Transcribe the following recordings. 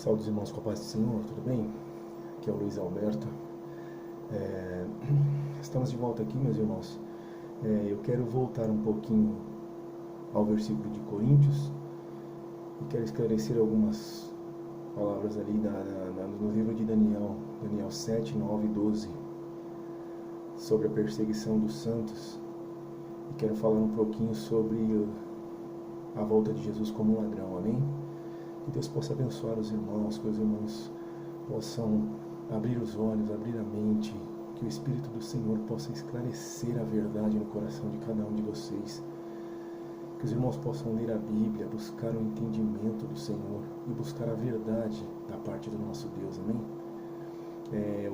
Saúde os irmãos com a paz do Senhor, tudo bem? Aqui é o Luiz Alberto. Estamos de volta aqui, meus irmãos. Eu quero voltar um pouquinho ao versículo de Coríntios e quero esclarecer algumas palavras ali no livro de Daniel 7, 9 e 12, sobre a perseguição dos santos. E quero falar um pouquinho sobre a volta de Jesus como ladrão, amém? Que Deus possa abençoar os irmãos, que os irmãos possam abrir os olhos, abrir a mente, que o Espírito do Senhor possa esclarecer a verdade no coração de cada um de vocês. Que os irmãos possam ler a Bíblia, buscar o entendimento do Senhor e buscar a verdade da parte do nosso Deus, amém?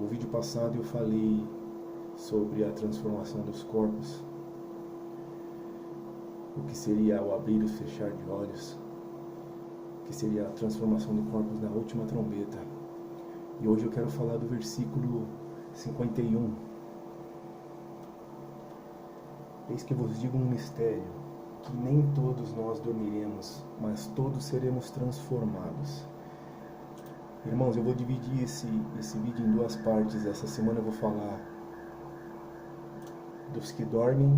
O vídeo passado eu falei sobre a transformação dos corpos, o que seria o abrir e o fechar de olhos, que seria a transformação de corpos na última trombeta. E hoje eu quero falar do versículo 51. Eis que vos digo um mistério, que nem todos nós dormiremos, mas todos seremos transformados. Irmãos, eu vou dividir esse vídeo em duas partes. Essa semana eu vou falar dos que dormem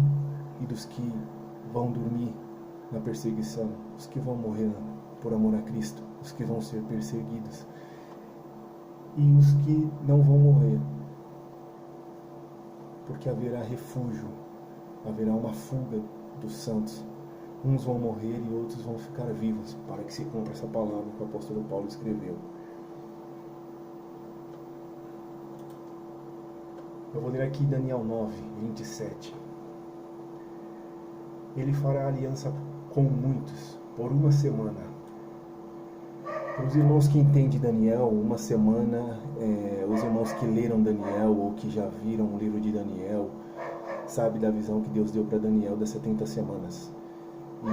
e dos que vão dormir na perseguição, os que vão morrer por amor a Cristo, os que vão ser perseguidos e os que não vão morrer, porque haverá refúgio, haverá uma fuga dos santos. Uns vão morrer e outros vão ficar vivos, para que se cumpra essa palavra que o apóstolo Paulo escreveu. Eu vou ler aqui Daniel 9, 27. Ele fará aliança com muitos por uma semana. Para os irmãos que entendem Daniel, uma semana, os irmãos que leram Daniel ou que já viram o livro de Daniel, sabe da visão que Deus deu para Daniel das 70 semanas.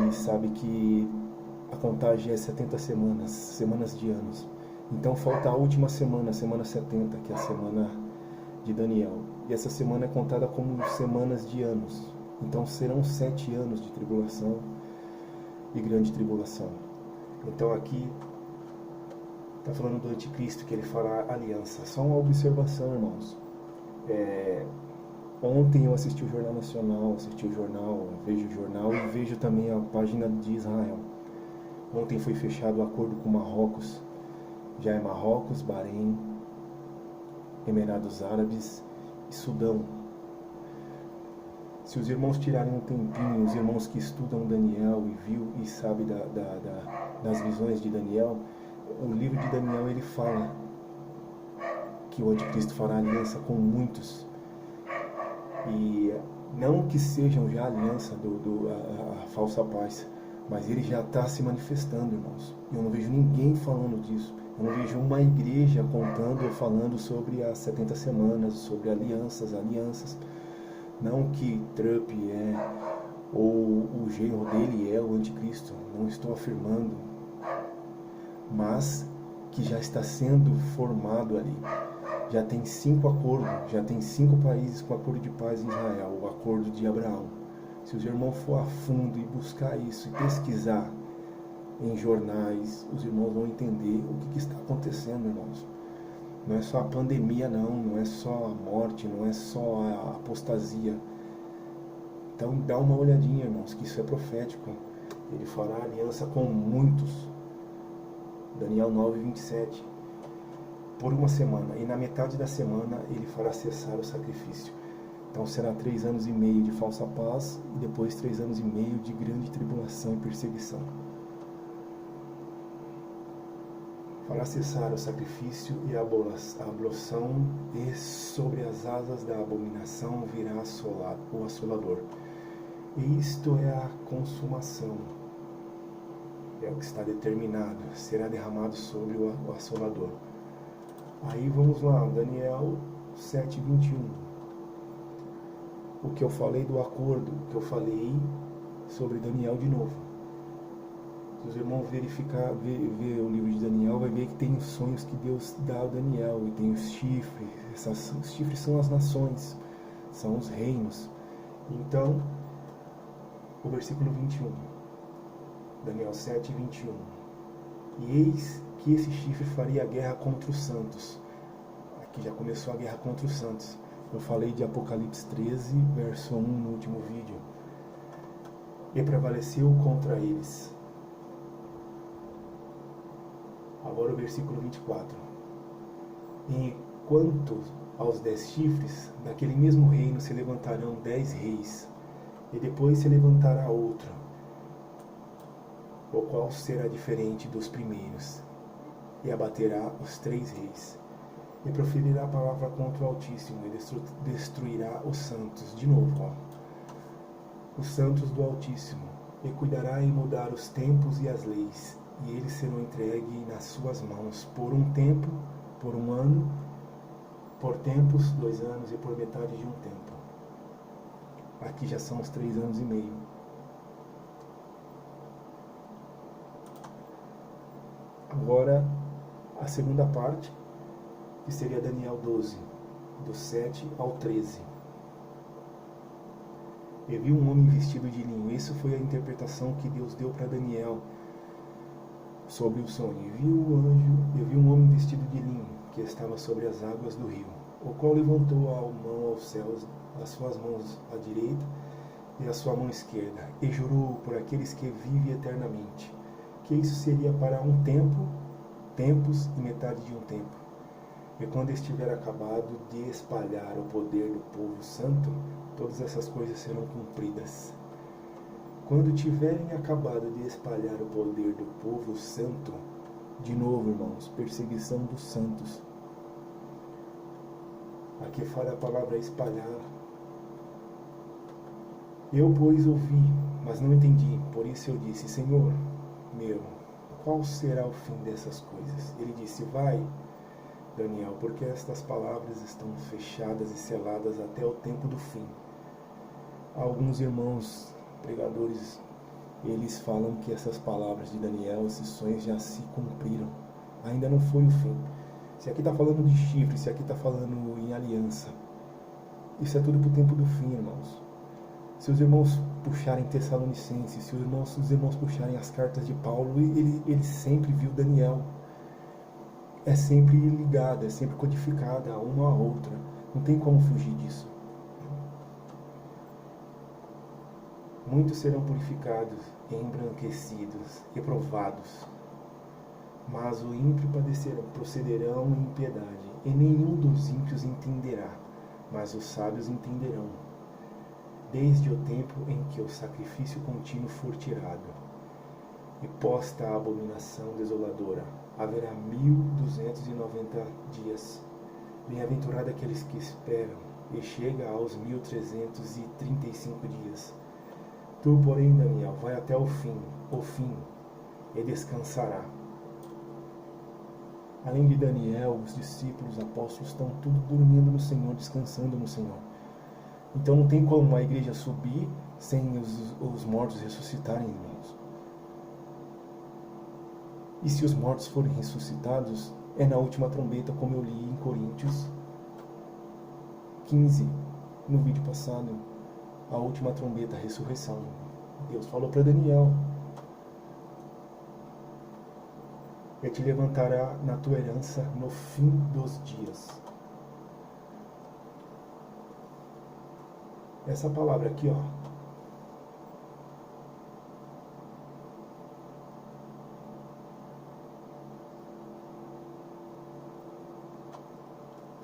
E sabe que a contagem é 70 semanas, semanas de anos. Então falta a última semana, a semana 70, que é a semana de Daniel. E essa semana é contada como semanas de anos. Então serão 7 anos de tribulação e grande tribulação. Então aqui está falando do anticristo, que ele fará aliança. Só uma observação, irmãos. Ontem eu assisti o Jornal Nacional, vejo o jornal e vejo também a página de Israel. Ontem foi fechado o acordo com Marrocos. Já é Marrocos, Bahrein, Emirados Árabes e Sudão. Se os irmãos tirarem um tempinho, os irmãos que estudam Daniel e sabem das visões de Daniel, o livro de Daniel ele fala que o anticristo fará aliança com muitos. E não que sejam já aliança a falsa paz, mas ele já está se manifestando, irmãos. Eu não vejo ninguém falando disso. Eu não vejo uma igreja contando ou falando sobre as 70 semanas, sobre alianças. Não que Trump ou o genro dele é o anticristo, não estou afirmando, mas que já está sendo formado ali. Já tem 5 acordos, já tem 5 países com acordo de paz em Israel, o acordo de Abraão. Se os irmãos for a fundo e buscar isso e pesquisar em jornais, os irmãos vão entender o que está acontecendo, irmãos. Não é só a pandemia, não é só a morte, não é só a apostasia. Então dá uma olhadinha, irmãos, que isso é profético. Ele fará aliança com muitos. Daniel 9, 27. Por uma semana. E na metade da semana ele fará cessar o sacrifício. Então será 3 anos e meio de falsa paz e depois 3 anos e meio de grande tribulação e perseguição. Fará cessar o sacrifício e a ablução, e sobre as asas da abominação virá o assolador. E isto é a consumação. É o que está determinado. Será derramado sobre o assolador. Aí vamos lá, Daniel 7, 21. O que eu falei do acordo, que eu falei sobre Daniel de novo. Se os irmãos verificar, ver o livro de Daniel, vai ver que tem os sonhos que Deus dá a Daniel, e tem os chifres. Os chifres são as nações, são os reinos. Então, o versículo 21, Daniel 7, 21. E eis que esse chifre faria a guerra contra os santos. Aqui já começou a guerra contra os santos. Eu falei de Apocalipse 13, verso 1 no último vídeo. E prevaleceu contra eles. Agora o versículo 24. Enquanto aos 10 chifres, daquele mesmo reino se levantarão 10 reis, e depois se levantará outro, o qual será diferente dos primeiros, e abaterá os 3 reis, e proferirá a palavra contra o Altíssimo, e destruirá os santos. De novo, os santos do Altíssimo, e cuidará em mudar os tempos e as leis, e eles serão entregues nas suas mãos por um tempo, por um ano, por tempos, 2 anos, e por metade de um tempo. Aqui já são os 3 anos e meio. Agora, a segunda parte, que seria Daniel 12, do 7 ao 13. E vi um homem vestido de linho. Isso foi a interpretação que Deus deu para Daniel sobre o sonho. E vi um homem vestido de linho, que estava sobre as águas do rio, o qual levantou a mão aos céus, as suas mãos à direita e a sua mão esquerda, e jurou por aqueles que vivem eternamente, que isso seria para um tempo, tempos e metade de um tempo. E quando estiver acabado de espalhar o poder do povo santo, todas essas coisas serão cumpridas. Quando tiverem acabado de espalhar o poder do povo santo, de novo, irmãos, perseguição dos santos. Aqui fala a palavra espalhar. Eu, pois, ouvi, mas não entendi. Por isso eu disse: Senhor meu, qual será o fim dessas coisas? Ele disse: vai, Daniel, porque estas palavras estão fechadas e seladas até o tempo do fim. Alguns irmãos pregadores, eles falam que essas palavras de Daniel, esses sonhos já se cumpriram. Ainda não foi o fim. Se aqui está falando de chifre, se aqui está falando em aliança, isso é tudo para o tempo do fim, irmãos. Se os irmãos puxarem Tessalonicenses, se os irmãos puxarem as cartas de Paulo, ele sempre viu Daniel. É sempre ligada, é sempre codificada uma à outra. Não tem como fugir disso. Muitos serão purificados, embranquecidos, reprovados. Mas o ímpio procederão em impiedade, e nenhum dos ímpios entenderá, mas os sábios entenderão. Desde o tempo em que o sacrifício contínuo for tirado, e posta a abominação desoladora, haverá 1290 dias. Bem-aventurado aqueles que esperam, e chega aos 1335 dias. Tu, porém, Daniel, vai até o fim, e descansará. Além de Daniel, os discípulos, os apóstolos estão tudo dormindo no Senhor, descansando no Senhor. Então não tem como a igreja subir sem os mortos ressuscitarem, irmãos. E se os mortos forem ressuscitados, é na última trombeta, como eu li em Coríntios 15, no vídeo passado. A última trombeta, a ressurreição. Deus falou para Daniel: e te levantará na tua herança no fim dos dias. Essa palavra aqui, ó,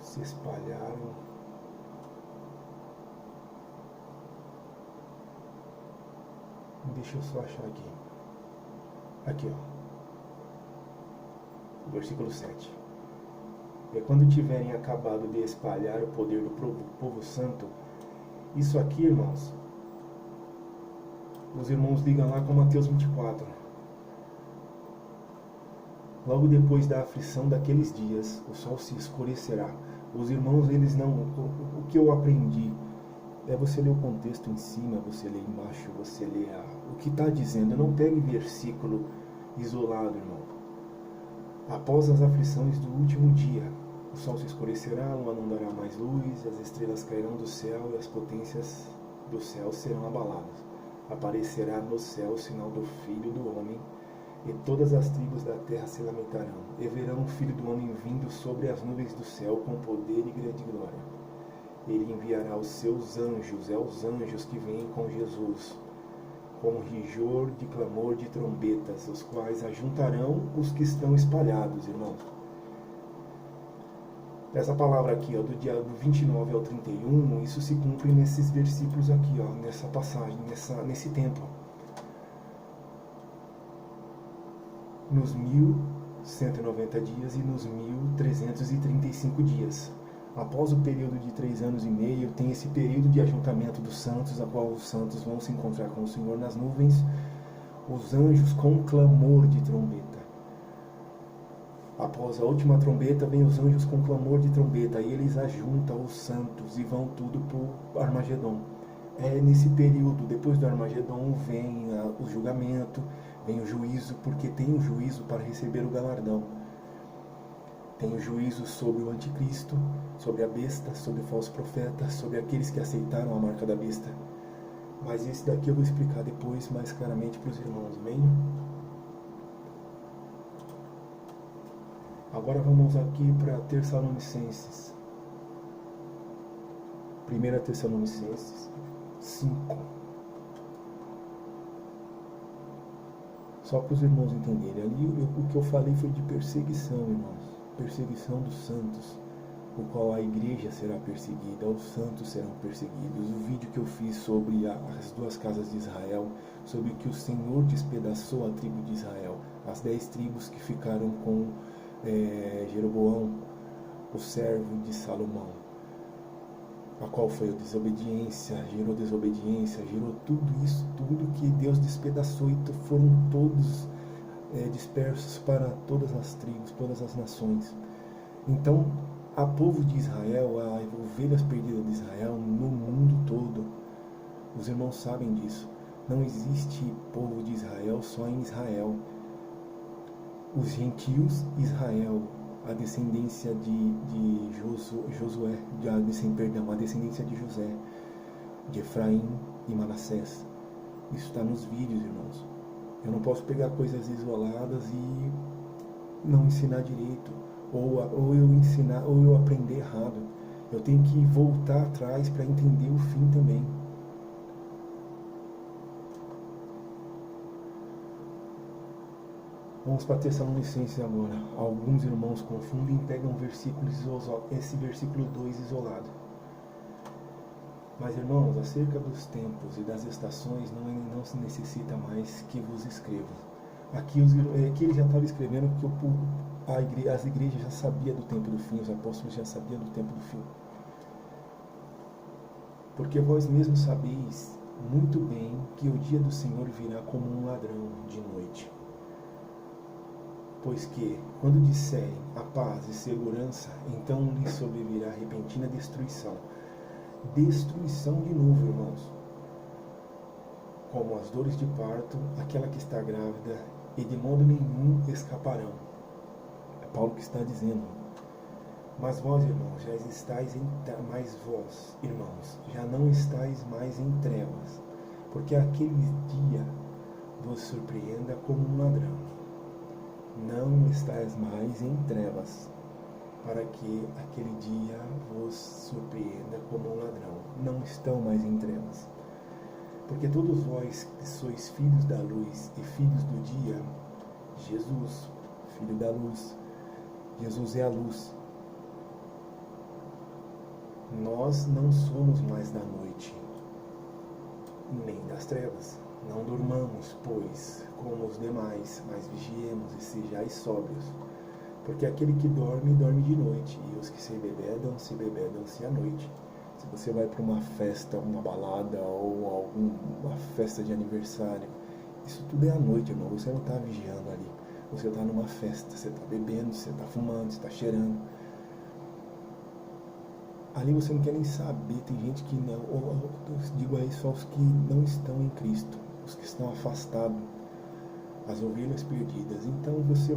se espalharam. Deixa eu só achar aqui. Aqui, ó. Versículo 7. E quando tiverem acabado de espalhar o poder do povo santo, isso aqui, irmãos, os irmãos ligam lá com Mateus 24. Logo depois da aflição daqueles dias, o sol se escurecerá. Os irmãos, eles não... O que eu aprendi é você ler o contexto em cima, você ler embaixo, você ler o que está dizendo. Não pegue versículo isolado, irmão. Após as aflições do último dia, o sol se escurecerá, a lua não dará mais luz, as estrelas cairão do céu e as potências do céu serão abaladas. Aparecerá no céu o sinal do Filho do Homem, e todas as tribos da terra se lamentarão, e verão o Filho do Homem vindo sobre as nuvens do céu com poder e grande glória. Ele enviará os seus anjos, os anjos que vêm com Jesus, com rigor de clamor de trombetas, os quais ajuntarão os que estão espalhados, irmãos. Essa palavra aqui, do 29 ao 31, isso se cumpre nesses versículos aqui, nessa passagem, nesse tempo. Nos 1190 dias e nos 1335 dias. Após o período de 3 anos e meio, tem esse período de ajuntamento dos santos, a qual os santos vão se encontrar com o Senhor nas nuvens, os anjos com clamor de trombeta. Após a última trombeta, vem os anjos com clamor de trombeta, e eles ajuntam os santos e vão tudo para o Armagedon. É nesse período, depois do Armagedon, vem o julgamento, vem o juízo, porque tem o juízo para receber o galardão. Tem o juízo sobre o anticristo, sobre a besta, sobre o falso profeta, sobre aqueles que aceitaram a marca da besta. Mas esse daqui eu vou explicar depois mais claramente para os irmãos, amém? Agora vamos aqui para Tessalonicenses. 1 Tessalonicenses 5. Só para os irmãos entenderem. Ali o que eu falei foi de perseguição, irmãos. Perseguição dos santos, o qual a igreja será perseguida, os santos serão perseguidos. O vídeo que eu fiz sobre as 2 casas de Israel, sobre que o Senhor despedaçou a tribo de Israel, as 10 tribos que ficaram com Jeroboão, o servo de Salomão, a qual foi a desobediência, gerou tudo isso, tudo que Deus despedaçou, e foram todos dispersos para todas as tribos, todas as nações. Então, a povo de Israel, as ovelhas perdidas de Israel, no mundo todo, os irmãos sabem disso. Não existe povo de Israel só em Israel. Os gentios, Israel, a descendência de Josué, a descendência de José, de Efraim e Manassés. Isso está nos vídeos, irmãos. Eu não posso pegar coisas isoladas e não ensinar direito, ou eu ensinar, ou eu aprender errado. Eu tenho que voltar atrás para entender o fim também. Vamos para Tessalonicenses agora. Alguns irmãos confundem e pegam esse versículo 2 isolado. Mas, irmãos, acerca dos tempos e das estações, não se necessita mais que vos escrevam. Aqui ele já estava escrevendo porque as igrejas já sabiam do tempo do fim, os apóstolos já sabiam do tempo do fim. Porque vós mesmos sabeis muito bem que o dia do Senhor virá como um ladrão de noite. Pois que, quando disserem a paz e segurança, então lhes sobrevirá repentina destruição. Destruição de novo, irmãos. Como as dores de parto, aquela que está grávida, e de modo nenhum escaparão. É Paulo que está dizendo. Mas vós, irmãos, já não estáis mais em trevas, porque aquele dia vos surpreenda como um ladrão. Não estáis mais em trevas, para que aquele dia vos surpreenda como um ladrão. Não estão mais em trevas. Porque todos vós que sois filhos da luz e filhos do dia, Jesus, filho da luz, Jesus é a luz. Nós não somos mais da noite, nem das trevas. Não durmamos, pois, como os demais, mas vigiemos e sejais sóbrios. Porque aquele que dorme, dorme de noite, e os que se embebedam-se à noite. Se você vai para uma festa, uma balada, ou uma festa de aniversário, isso tudo é à noite, irmão. Você não está vigiando ali. Você está numa festa, você está bebendo, você está fumando, você está cheirando. Ali você não quer nem saber. Tem gente que não, digo aí só os que não estão em Cristo, os que estão afastados, as ovelhas perdidas. Então você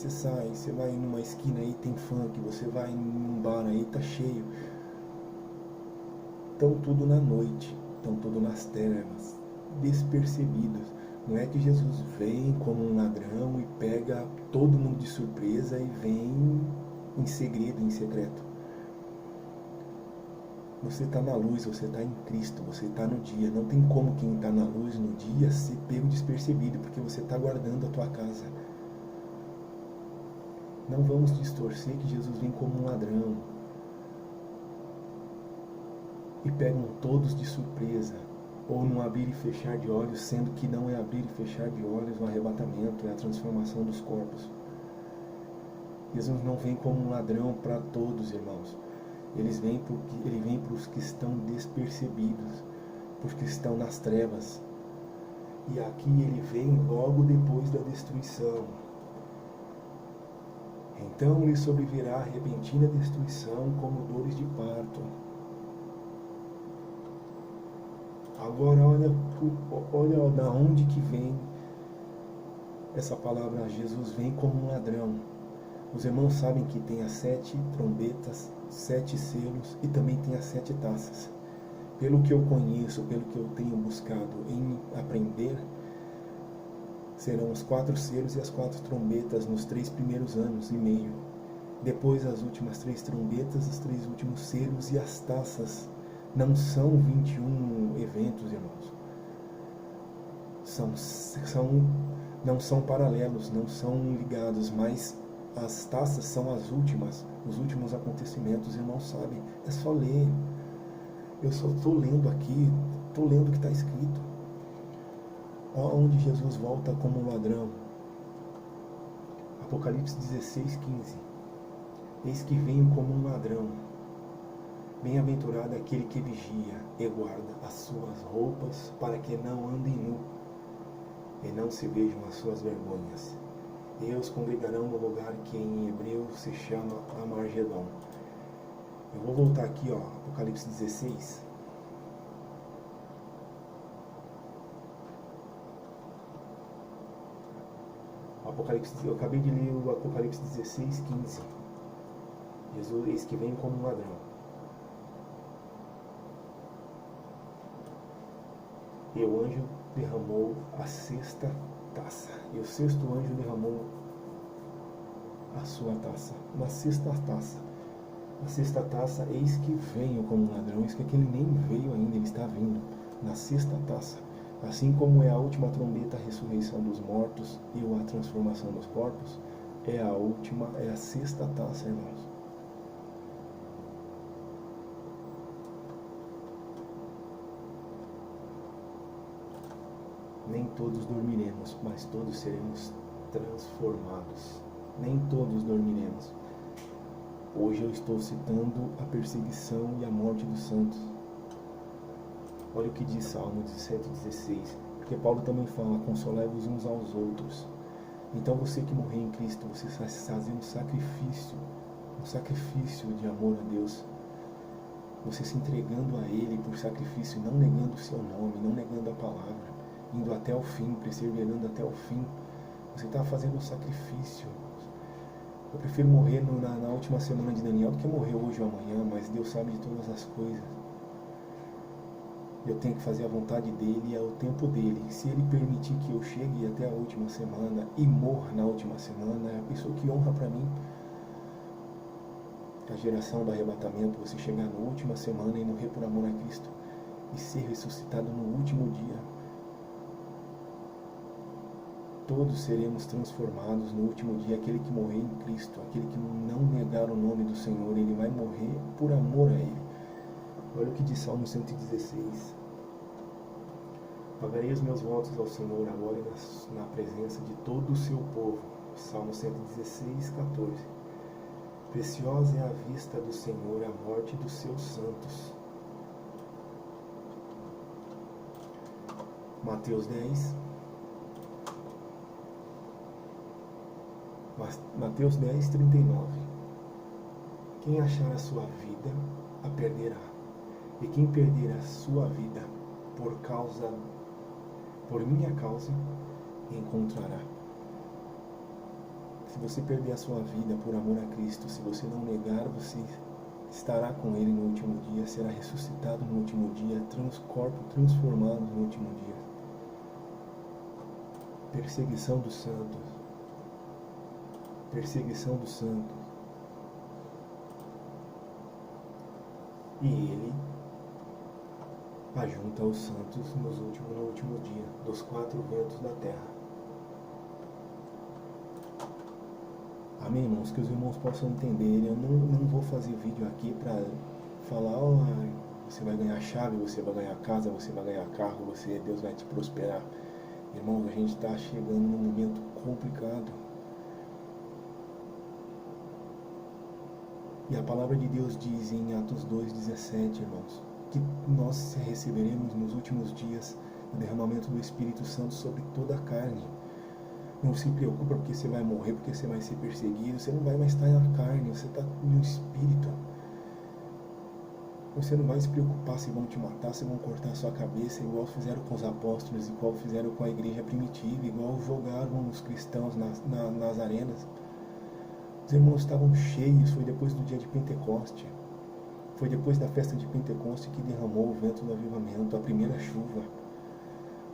sai, você vai numa esquina aí, tem funk, você vai num bar aí, tá cheio. Estão tudo na noite, estão tudo nas trevas, despercebidos. Não é que Jesus vem como um ladrão pega todo mundo de surpresa e vem em segredo, em secreto. Você está na luz, você está em Cristo, você está no dia. Não tem como quem está na luz no dia ser pego despercebido, porque você está guardando a tua casa. Não vamos distorcer que Jesus vem como um ladrão e pegam todos de surpresa, ou num abrir e fechar de olhos, sendo que não é abrir e fechar de olhos o arrebatamento, é a transformação dos corpos. Jesus não vem como um ladrão para todos, irmãos. Ele vem para os que estão despercebidos, para os que estão nas trevas. E aqui ele vem logo depois da destruição. Então lhe sobrevirá a repentina destruição como dores de parto. Agora olha da onde que vem essa palavra. Jesus vem como um ladrão. Os irmãos sabem que tem as 7 trombetas, 7 selos e também tem as 7 taças. Pelo que eu conheço, pelo que eu tenho buscado em aprender, serão os 4 selos e as 4 trombetas nos 3 primeiros anos e meio. Depois as últimas 3 trombetas, os 3 últimos selos e as taças. Não são 21 eventos, irmãos. Não são paralelos, não são ligados, mas as taças são as últimas, os últimos acontecimentos, irmãos sabem. É só ler. Eu só estou lendo aqui, estou lendo o que está escrito. Olha onde Jesus volta como um ladrão. Apocalipse 16, 15. Eis que venho como um ladrão. Bem-aventurado é aquele que vigia e guarda as suas roupas, para que não andem nu e não se vejam as suas vergonhas. E os congregarão no lugar que em hebreu se chama Amargedon. Eu vou voltar aqui, Apocalipse 16. Eu acabei de ler o Apocalipse 16, 15. Jesus, eis que vem como um ladrão. E o anjo derramou a 6ª taça. E o 6º anjo derramou a sua taça. Na 6ª taça. A 6ª taça, eis que venho como um ladrão. Eis que ele nem veio ainda, ele está vindo. Na 6ª taça. Assim como é a última trombeta, a ressurreição dos mortos e a transformação dos corpos, é a 6ª taça, irmãos. Nem todos dormiremos, mas todos seremos transformados. Nem todos dormiremos. Hoje eu estou citando a perseguição e a morte dos santos. Olha o que diz Salmo 116. Porque Paulo também fala, consolai-vos uns aos outros. Então você que morreu em Cristo, você está fazendo um sacrifício de amor a Deus. Você se entregando a Ele por sacrifício, não negando o seu nome, não negando a palavra, indo até o fim, perseverando até o fim. Você está fazendo um sacrifício. Eu prefiro morrer na última semana de Daniel do que morrer hoje ou amanhã, mas Deus sabe de todas as coisas. Eu tenho que fazer a vontade dele e é o tempo dele. Se ele permitir que eu chegue até a última semana e morra na última semana, é a pessoa que honra para mim. A geração do arrebatamento, você chegar na última semana e morrer por amor a Cristo e ser ressuscitado no último dia. Todos seremos transformados no último dia. Aquele que morrer em Cristo, aquele que não negar o nome do Senhor, ele vai morrer por amor a Ele. Olha o que diz Salmo 116. Pagarei os meus votos ao Senhor agora na presença de todo o seu povo. Salmo 116, 14. Preciosa é a vista do Senhor a morte dos seus santos. Mateus 10. Mateus 10, 39. Quem achar a sua vida, a perderá. E quem perder a sua vida por minha causa, encontrará. Se você perder a sua vida por amor a Cristo, se você não negar, você estará com Ele no último dia, será ressuscitado no último dia, corpo transformado no último dia. Perseguição dos santos. perseguição dos santos. E ele ajunta os santos no último dia, dos 4 ventos da terra. Amém, irmãos? Que os irmãos possam entender. Eu não vou fazer vídeo aqui para falar, você vai ganhar chave, você vai ganhar casa, você vai ganhar carro, Deus vai te prosperar. Irmãos, a gente está chegando num momento complicado. E a palavra de Deus diz em Atos 2,17, irmãos, que nós receberemos nos últimos dias o derramamento do Espírito Santo sobre toda a carne. Não se preocupa porque você vai morrer, porque você vai ser perseguido. Você não vai mais estar na carne, você está no Espírito. Você não vai se preocupar se vão te matar, se vão cortar a sua cabeça, igual fizeram com os apóstolos, igual fizeram com a igreja primitiva, igual jogaram os cristãos nas arenas. Os irmãos estavam cheios, foi depois do dia de Pentecoste. Foi depois da festa de Pentecoste que derramou o vento do avivamento, a primeira chuva.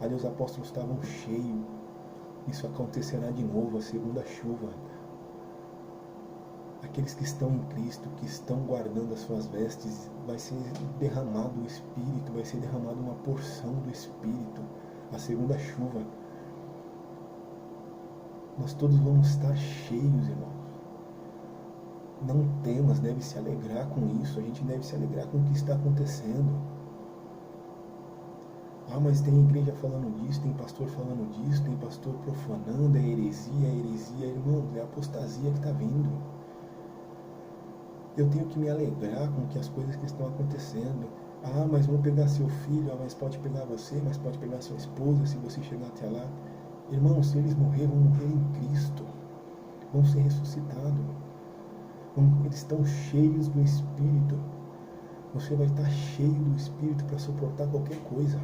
Ali os apóstolos estavam cheios. Isso acontecerá de novo, a segunda chuva. Aqueles que estão em Cristo, que estão guardando as suas vestes, vai ser derramado o Espírito, vai ser derramada uma porção do Espírito, a segunda chuva. Nós todos vamos estar cheios, irmãos. Não temas, deve se alegrar com isso, a gente deve se alegrar com o que está acontecendo. Mas tem igreja falando disso, tem pastor falando disso, tem pastor profanando, é heresia, irmãos, é a apostasia que está vindo. Eu tenho que me alegrar com que as coisas que estão acontecendo. Mas vão pegar seu filho, mas pode pegar você, mas pode pegar sua esposa se você chegar até lá. Irmãos, se eles morrer, vão morrer em Cristo, vão ser ressuscitados. Eles estão cheios do Espírito. Você vai estar cheio do Espírito para suportar qualquer coisa.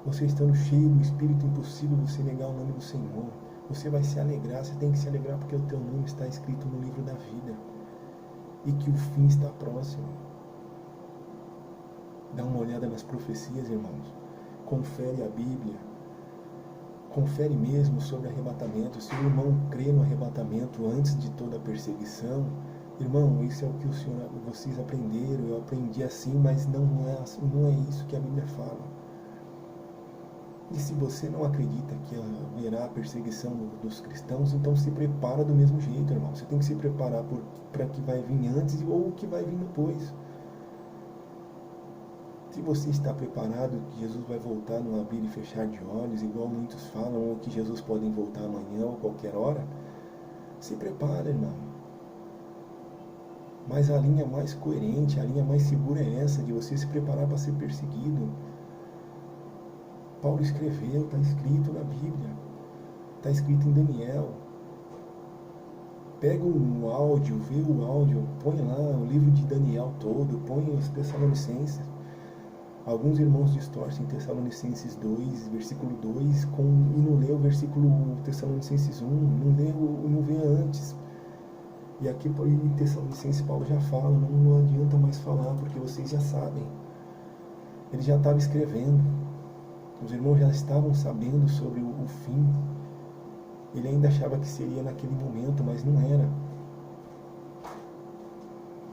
Você estando cheio do Espírito, é impossível você negar o nome do Senhor. Você vai se alegrar, você tem que se alegrar porque o teu nome está escrito no livro da vida. E que o fim está próximo. Dá uma olhada nas profecias, irmãos. Confere a Bíblia. Confere mesmo sobre arrebatamento. Se o irmão crê no arrebatamento antes de toda a perseguição, irmão, isso é o que vocês aprenderam. Eu aprendi assim, mas não é isso que a Bíblia fala. E se você não acredita que haverá a perseguição dos cristãos, então se prepara do mesmo jeito, irmão. Você tem que se preparar para o que vai vir antes ou o que vai vir depois. Se você está preparado que Jesus vai voltar no abrir e fechar de olhos, igual muitos falam, ou que Jesus pode voltar amanhã ou qualquer hora, se prepara, irmão. Mas a linha mais coerente, a linha mais segura é essa, de você se preparar para ser perseguido. Paulo escreveu, está escrito na Bíblia, está escrito em Daniel. Pega um áudio, vê o áudio, põe lá o livro de Daniel todo, põe os Tessalonicenses. Alguns irmãos distorcem Tessalonicenses 2, versículo 2, e não lê o versículo Tessalonicenses 1, não vê antes. E aqui em Tessalonicenses Paulo já fala, não adianta mais falar, porque vocês já sabem. Ele já estava escrevendo. Os irmãos já estavam sabendo sobre o fim. Ele ainda achava que seria naquele momento, mas não era.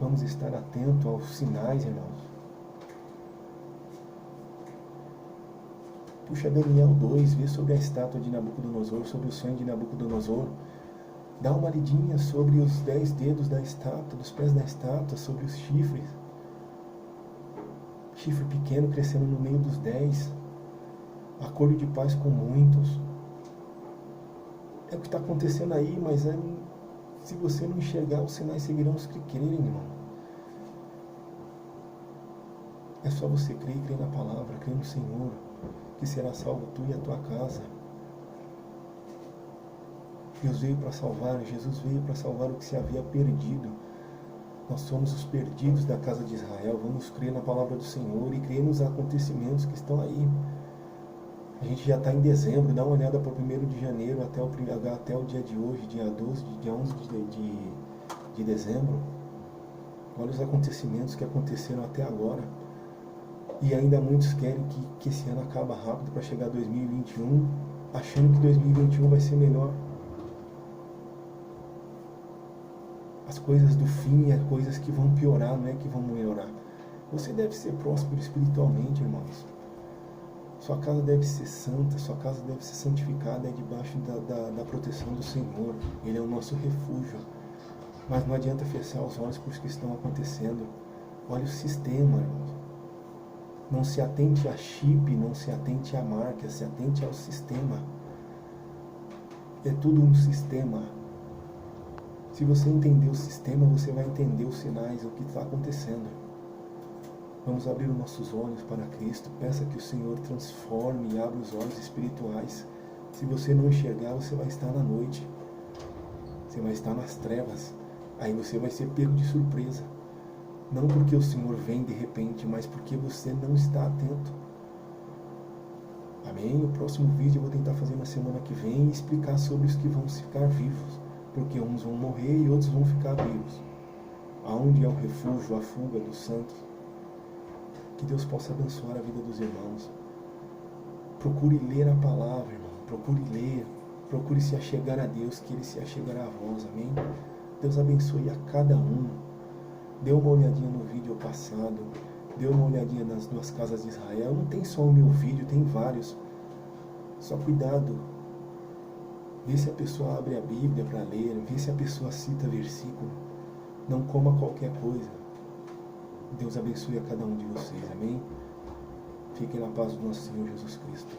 Vamos estar atentos aos sinais, irmãos. Puxa Daniel 2, vê sobre a estátua de Nabucodonosor, sobre o sonho de Nabucodonosor. Dá uma lidinha sobre os 10 dedos da estátua, dos pés da estátua, sobre os chifres. Chifre pequeno crescendo no meio dos 10. Acordo de paz com muitos. É o que está acontecendo aí, mas se você não enxergar, os sinais seguirão os que crerem, irmão. É só você crer e crer na palavra, crer no Senhor, que será salvo tu e a tua casa. Deus veio para salvar, Jesus veio para salvar o que se havia perdido. Nós somos os perdidos da casa de Israel. Vamos crer na palavra do Senhor e crer nos acontecimentos que estão aí. A gente já está em dezembro, dá uma olhada para o 1º de janeiro até o dia de hoje, dia 11 de dezembro. Olha os acontecimentos que aconteceram até agora. E ainda muitos querem que esse ano acabe rápido para chegar 2021, achando que 2021 vai ser melhor. As coisas do fim é coisas que vão piorar, não é que vão melhorar. Você deve ser próspero espiritualmente, irmãos. Sua casa deve ser santa, sua casa deve ser santificada debaixo da proteção do Senhor. Ele é o nosso refúgio. Mas não adianta fechar os olhos por isso que estão acontecendo. Olha o sistema, irmãos. Não se atente a chip, não se atente à marca, se atente ao sistema. É tudo um sistema. Se você entender o sistema, você vai entender os sinais, o que está acontecendo. Vamos abrir os nossos olhos para Cristo. Peça que o Senhor transforme e abra os olhos espirituais. Se você não enxergar, você vai estar na noite. Você vai estar nas trevas. Aí você vai ser pego de surpresa. Não porque o Senhor vem de repente, mas porque você não está atento. Amém? O próximo vídeo eu vou tentar fazer na semana que vem e explicar sobre os que vão ficar vivos. Porque uns vão morrer e outros vão ficar vivos. Aonde é o refúgio, a fuga dos santos. Que Deus possa abençoar a vida dos irmãos. Procure ler a palavra, irmão. Procure ler. Procure se achegar a Deus, que Ele se achegará a vós. Amém? Deus abençoe a cada um. Dê uma olhadinha no vídeo passado. Dê uma olhadinha nas 2 casas de Israel. Não tem só o meu vídeo, tem vários. Só cuidado. Vê se a pessoa abre a Bíblia para ler. Vê se a pessoa cita versículo. Não coma qualquer coisa. Deus abençoe a cada um de vocês. Amém? Fiquem na paz do nosso Senhor Jesus Cristo.